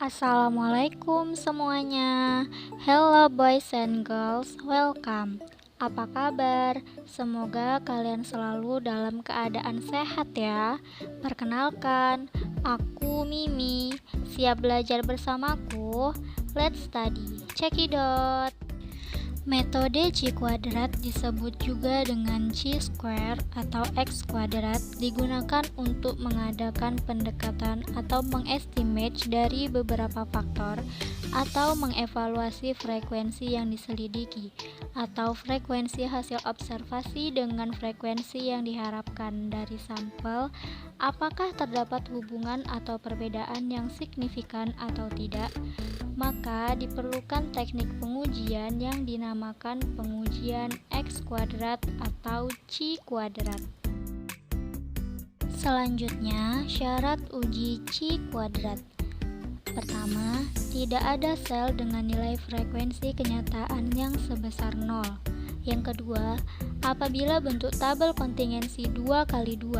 Assalamualaikum semuanya. Hello boys and girls, welcome. Apa kabar? Semoga kalian selalu dalam keadaan sehat ya. Perkenalkan, aku Mimi. Siap belajar bersamaku? Let's study. Cekidot. Metode C kuadrat disebut juga dengan C square atau X kuadrat digunakan untuk mengadakan pendekatan atau mengestimate dari beberapa faktor atau mengevaluasi frekuensi yang diselidiki atau frekuensi hasil observasi dengan frekuensi yang diharapkan dari sampel, apakah terdapat hubungan atau perbedaan yang signifikan atau tidak. Maka diperlukan teknik pengujian yang dinamakan pengujian X kuadrat atau C kuadrat. Selanjutnya, syarat uji C kuadrat. Pertama, tidak ada sel dengan nilai frekuensi kenyataan yang sebesar 0. Yang kedua, apabila bentuk tabel kontingensi 2x2,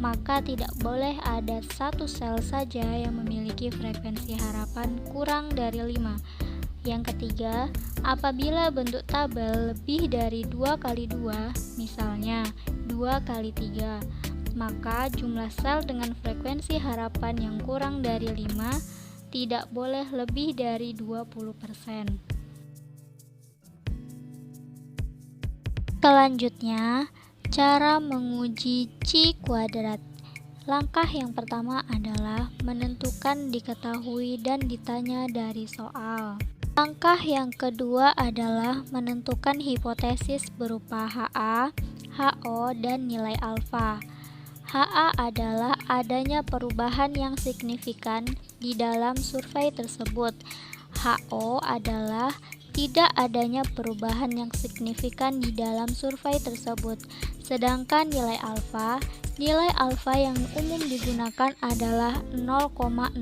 maka tidak boleh ada satu sel saja yang memiliki frekuensi harapan kurang dari 5. Yang ketiga, apabila bentuk tabel lebih dari 2x2, misalnya 2x3, maka jumlah sel dengan frekuensi harapan yang kurang dari 5 tidak boleh lebih dari 20%. Selanjutnya, cara menguji C kuadrat. Langkah yang pertama adalah menentukan diketahui dan ditanya dari soal. Langkah yang kedua adalah menentukan hipotesis berupa HA, HO, dan nilai alfa. HA adalah adanya perubahan yang signifikan di dalam survei tersebut. HO adalah tidak adanya perubahan yang signifikan di dalam survei tersebut. Sedangkan nilai alfa yang umum digunakan adalah 0,05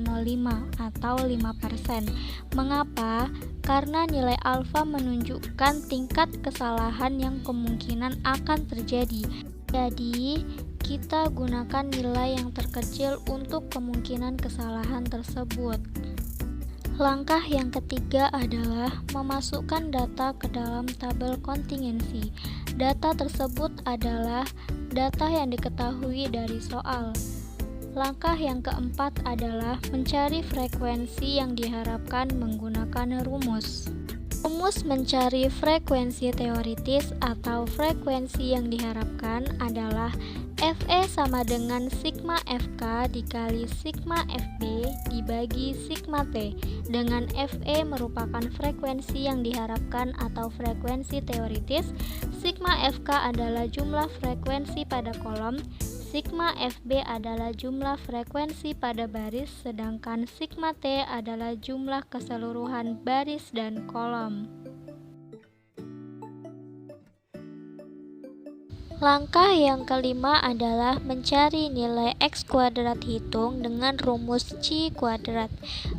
atau 5%. Mengapa? Karena nilai alfa menunjukkan tingkat kesalahan yang kemungkinan akan terjadi. Jadi, kita gunakan nilai yang terkecil untuk kemungkinan kesalahan tersebut. Langkah yang ketiga adalah memasukkan data ke dalam tabel kontingensi. Data tersebut adalah data yang diketahui dari soal. Langkah yang keempat adalah mencari frekuensi yang diharapkan menggunakan rumus. Rumus mencari frekuensi teoritis atau frekuensi yang diharapkan adalah Fe sama dengan sigma Fk dikali sigma Fb dibagi sigma T, dengan Fe merupakan frekuensi yang diharapkan atau frekuensi teoritis, sigma Fk adalah jumlah frekuensi pada kolom, sigma Fb adalah jumlah frekuensi pada baris, sedangkan sigma T adalah jumlah keseluruhan baris dan kolom. Langkah yang kelima adalah mencari nilai X kuadrat hitung dengan rumus C kuadrat.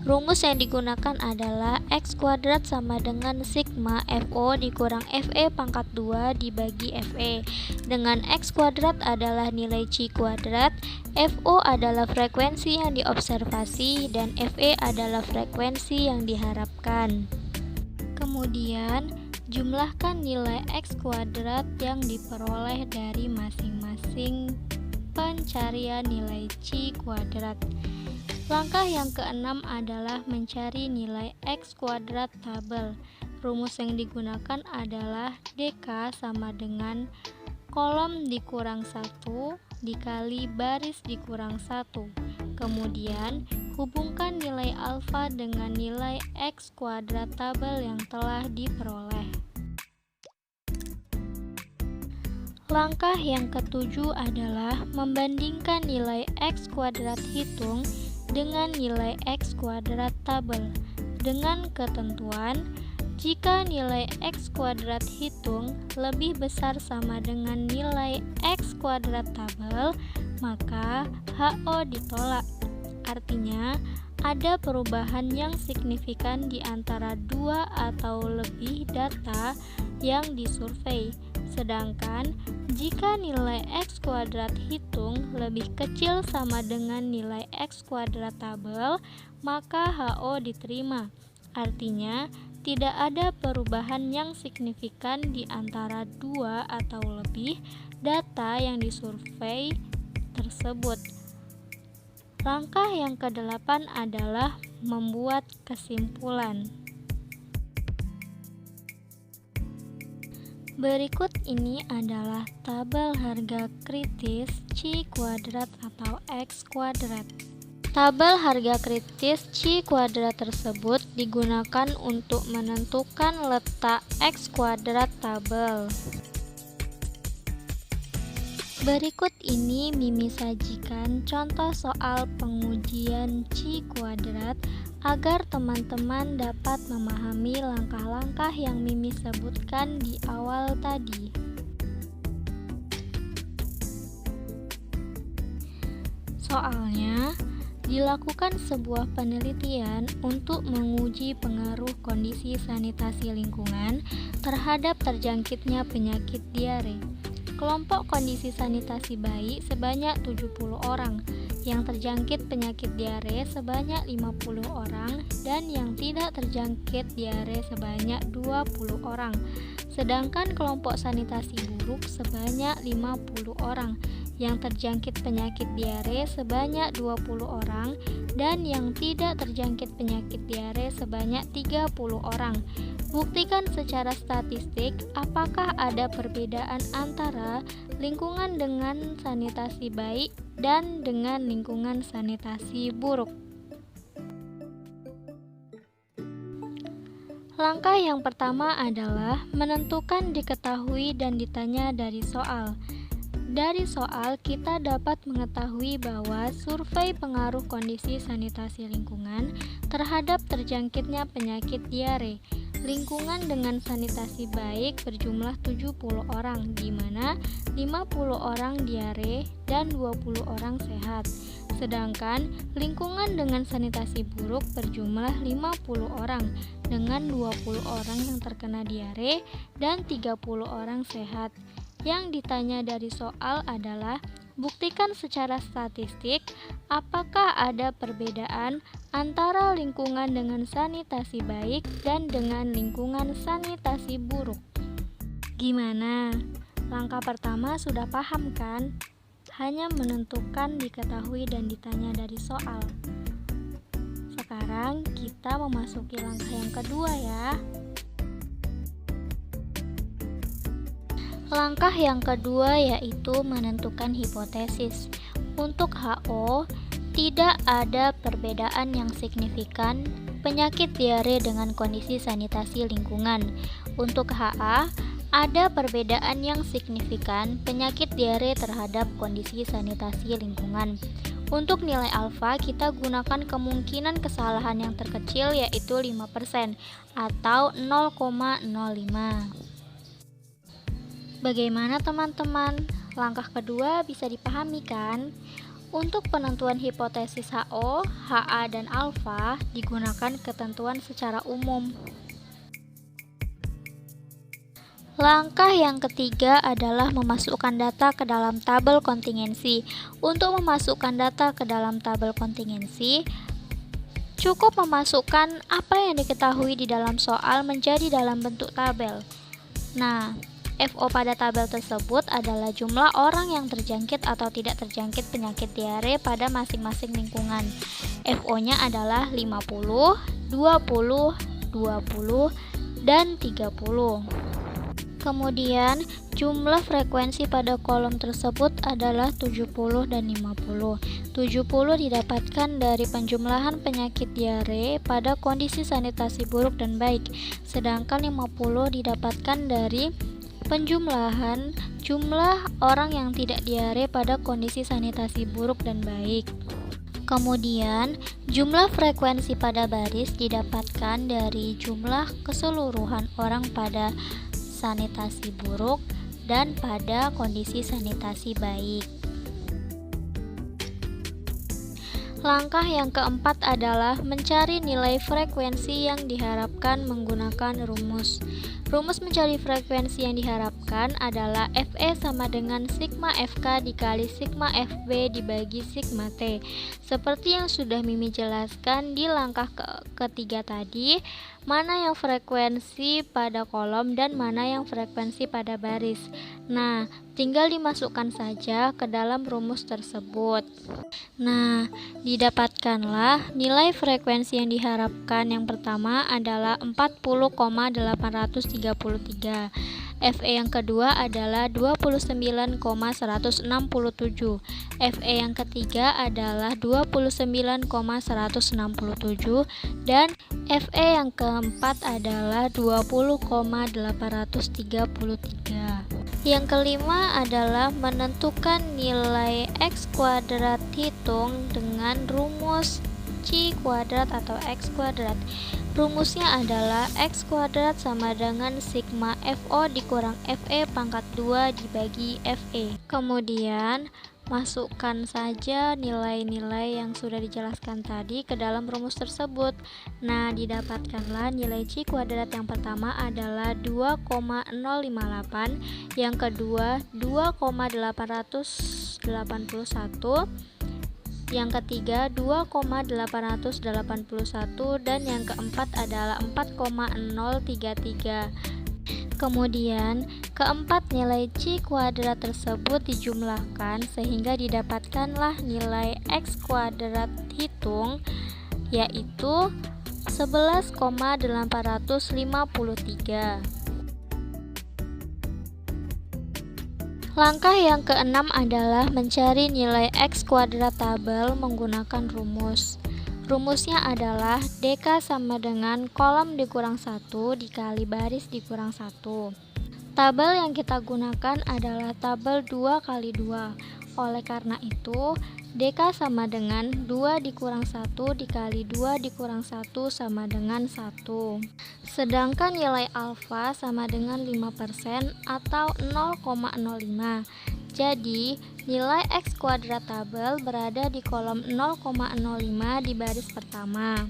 Rumus yang digunakan adalah X kuadrat sama dengan sigma FO dikurang FE pangkat 2 dibagi FE. Dengan X kuadrat adalah nilai C kuadrat, FO adalah frekuensi yang diobservasi, dan FE adalah frekuensi yang diharapkan. Kemudian, jumlahkan nilai X kuadrat yang diperoleh dari masing-masing pencarian nilai C kuadrat. Langkah yang keenam adalah mencari nilai X kuadrat tabel. Rumus yang digunakan adalah DK sama dengan kolom dikurang 1 dikali baris dikurang 1. Kemudian, hubungkan nilai alfa dengan nilai X kuadrat tabel yang telah diperoleh. Langkah yang ketujuh adalah membandingkan nilai X kuadrat hitung dengan nilai X kuadrat tabel. Dengan ketentuan, jika nilai X kuadrat hitung lebih besar sama dengan nilai X kuadrat tabel, maka HO ditolak. Artinya, ada perubahan yang signifikan di antara dua atau lebih data yang disurvei. Sedangkan jika nilai X kuadrat hitung lebih kecil sama dengan nilai X kuadrat tabel, maka HO diterima. Artinya, tidak ada perubahan yang signifikan di antara dua atau lebih data yang disurvei tersebut. Langkah yang ke-8 adalah membuat kesimpulan. Berikut ini adalah tabel harga kritis C kuadrat atau X kuadrat. Tabel harga kritis C kuadrat tersebut digunakan untuk menentukan letak X kuadrat tabel. Berikut ini Mimi sajikan contoh soal pengujian C kuadrat agar teman-teman dapat memahami langkah-langkah yang Mimi sebutkan di awal tadi. Soalnya, dilakukan sebuah penelitian untuk menguji pengaruh kondisi sanitasi lingkungan terhadap terjangkitnya penyakit diare. Kelompok kondisi sanitasi bayi sebanyak 70 orang, yang terjangkit penyakit diare sebanyak 50 orang, dan yang tidak terjangkit diare sebanyak 20 orang. Sedangkan kelompok sanitasi buruk sebanyak 50 orang, yang terjangkit penyakit diare sebanyak 20 orang, dan yang tidak terjangkit penyakit diare sebanyak 30 orang. Buktikan secara statistik apakah ada perbedaan antara lingkungan dengan sanitasi baik dan dengan lingkungan sanitasi buruk. Langkah yang pertama adalah menentukan diketahui dan ditanya dari soal. Dari soal, kita dapat mengetahui bahwa survei pengaruh kondisi sanitasi lingkungan terhadap terjangkitnya penyakit diare. Lingkungan dengan sanitasi baik berjumlah 70 orang, di mana 50 orang diare dan 20 orang sehat. Sedangkan lingkungan dengan sanitasi buruk berjumlah 50 orang, dengan 20 orang yang terkena diare dan 30 orang sehat. Yang ditanya dari soal adalah buktikan secara statistik apakah ada perbedaan antara lingkungan dengan sanitasi baik dan dengan lingkungan sanitasi buruk. Gimana? Langkah pertama sudah paham kan? Hanya menentukan diketahui dan ditanya dari soal. Sekarang kita memasuki langkah yang kedua ya. Langkah yang kedua yaitu menentukan hipotesis. Untuk HO, tidak ada perbedaan yang signifikan penyakit diare dengan kondisi sanitasi lingkungan. Untuk HA, ada perbedaan yang signifikan penyakit diare terhadap kondisi sanitasi lingkungan. Untuk nilai alfa, kita gunakan kemungkinan kesalahan yang terkecil yaitu 5% atau 0,05. Bagaimana teman-teman? Langkah kedua bisa dipahami kan? Untuk penentuan hipotesis HO, HA, dan alfa digunakan ketentuan secara umum. Langkah yang ketiga adalah memasukkan data ke dalam tabel kontingensi. Untuk memasukkan data ke dalam tabel kontingensi, cukup memasukkan apa yang diketahui di dalam soal menjadi dalam bentuk tabel. Nah, FO pada tabel tersebut adalah jumlah orang yang terjangkit atau tidak terjangkit penyakit diare pada masing-masing lingkungan. FO-nya adalah 50, 20, 20, dan 30. Kemudian, jumlah frekuensi pada kolom tersebut adalah 70 dan 50. 70 didapatkan dari penjumlahan penyakit diare pada kondisi sanitasi buruk dan baik, sedangkan 50 didapatkan dari penjumlahan jumlah orang yang tidak diare pada kondisi sanitasi buruk dan baik. Kemudian, jumlah frekuensi pada baris didapatkan dari jumlah keseluruhan orang pada sanitasi buruk dan pada kondisi sanitasi baik. Langkah yang keempat adalah mencari nilai frekuensi yang diharapkan menggunakan rumus. Rumus mencari frekuensi yang diharapkan adalah Fe sama dengan sigma Fk dikali sigma Fb dibagi sigma T. Seperti yang sudah Mimi jelaskan di langkah ketiga tadi, mana yang frekuensi pada kolom dan mana yang frekuensi pada baris. Nah, tinggal dimasukkan saja ke dalam rumus tersebut. Nah, didapatkanlah nilai frekuensi yang diharapkan. Yang pertama adalah 40,833. Fe yang kedua adalah 29,167. Fe yang ketiga adalah 29,167 dan Fe yang keempat adalah 20,833. Yang kelima adalah menentukan nilai X kuadrat. Hitung dengan rumus C kuadrat atau X kuadrat. Rumusnya adalah X kuadrat sama dengan sigma FO dikurang Fe pangkat 2 dibagi Fe. Kemudian masukkan saja nilai-nilai yang sudah dijelaskan tadi ke dalam rumus tersebut. Nah, didapatkanlah nilai C kuadrat yang pertama adalah 2,058, yang kedua 2,881, yang ketiga 2,881 dan yang keempat adalah 4,033. Kemudian keempat nilai C kuadrat tersebut dijumlahkan sehingga didapatkanlah nilai X kuadrat hitung, yaitu 11,853. Langkah yang keenam adalah mencari nilai X kuadrat tabel menggunakan rumus. Rumusnya adalah DK sama dengan kolom dikurang 1 dikali baris dikurang 1. Tabel yang kita gunakan adalah tabel 2 kali 2. Oleh karena itu, DK sama dengan 2 dikurang 1 dikali 2 dikurang 1 sama dengan 1. Sedangkan nilai alfa sama dengan 5% atau 0,05. Jadi, nilai X kuadrat tabel berada di kolom 0,05 di baris pertama.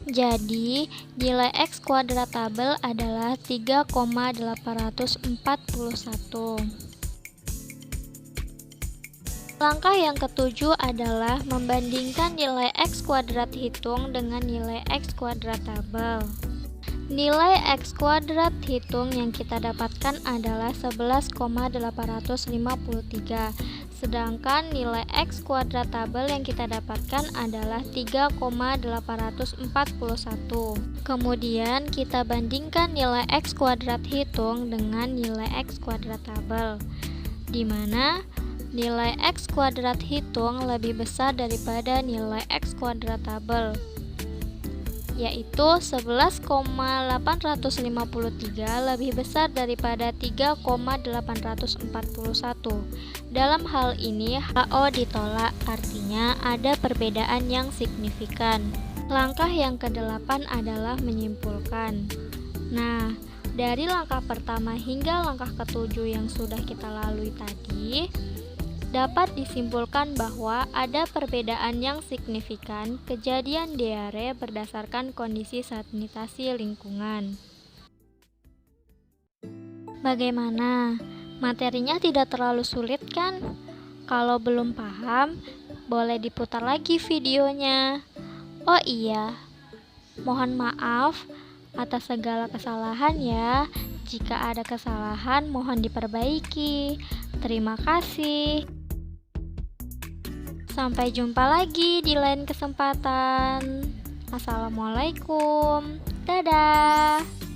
Jadi, nilai X kuadrat tabel adalah 3,841. Langkah yang ketujuh adalah membandingkan nilai X kuadrat hitung dengan nilai X kuadrat tabel. Nilai X kuadrat hitung yang kita dapatkan adalah 11,853, sedangkan nilai X kuadrat tabel yang kita dapatkan adalah 3,841. Kemudian kita bandingkan nilai X kuadrat hitung dengan nilai X kuadrat tabel, di mana nilai X kuadrat hitung lebih besar daripada nilai X kuadrat tabel, yaitu 11,853 lebih besar daripada 3,841. Dalam hal ini HO ditolak, artinya ada perbedaan yang signifikan. Langkah yang kedelapan adalah menyimpulkan. Nah, dari langkah pertama hingga langkah ketujuh yang sudah kita lalui tadi, dapat disimpulkan bahwa ada perbedaan yang signifikan kejadian diare berdasarkan kondisi sanitasi lingkungan. Bagaimana? Materinya tidak terlalu sulit kan? Kalau belum paham, boleh diputar lagi videonya. Oh iya, mohon maaf atas segala kesalahan ya. Jika ada kesalahan, mohon diperbaiki. Terima kasih. Sampai jumpa lagi di lain kesempatan. Assalamualaikum. Dadah.